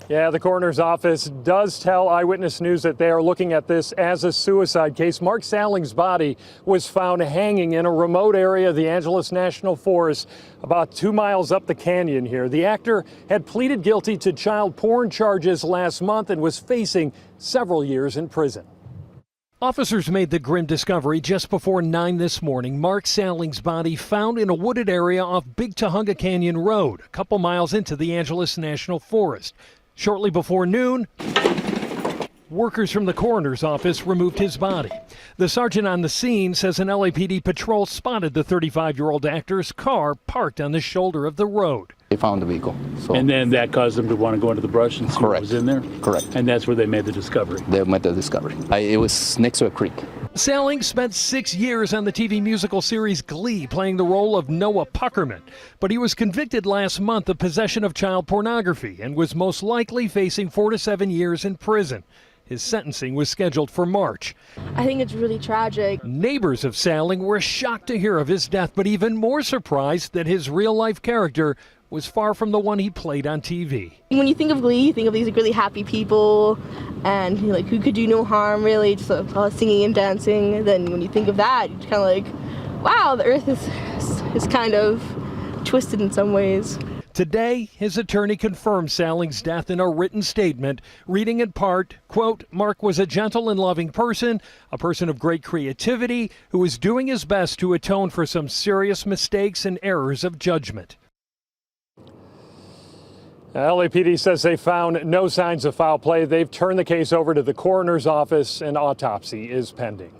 Yeah, the coroner's office does tell Eyewitness News that they are looking at this as a suicide case. Mark Salling's body was found hanging in a remote area of the Angeles National Forest, about 2 miles up the canyon here. The actor had pleaded guilty to child porn charges last month and was facing several years in prison. Officers made the grim discovery just before 9 this morning. Mark Salling's body found in a wooded area off Big Tujunga Canyon Road, a couple miles into the Angeles National Forest. Shortly before noon, workers from the coroner's office removed his body. The sergeant on the scene says an LAPD patrol spotted the 35-year-old actor's car parked on the shoulder of the road. They found the vehicle. So. And then that caused them to want to go into the brush and see what was in there? Correct. And that's where they made the discovery? They made the discovery. It was next to a creek. Salling spent 6 years on the TV musical series Glee, playing the role of Noah Puckerman. But he was convicted last month of possession of child pornography and was most likely facing 4 to 7 years in prison. His sentencing was scheduled for March. I think it's really tragic. Neighbors of Salling were shocked to hear of his death, but even more surprised that his real-life character was far from the one he played on TV. When you think of Glee, you think of these really happy people and who could do no harm, really, just singing and dancing. Then when you think of that, you're kind of like, wow, the earth is kind of twisted in some ways. Today, his attorney confirmed Salling's death in a written statement, reading in part, quote, Mark was a gentle and loving person, a person of great creativity, who was doing his best to atone for some serious mistakes and errors of judgment. LAPD says they found no signs of foul play. They've turned the case over to the coroner's office. An autopsy is pending.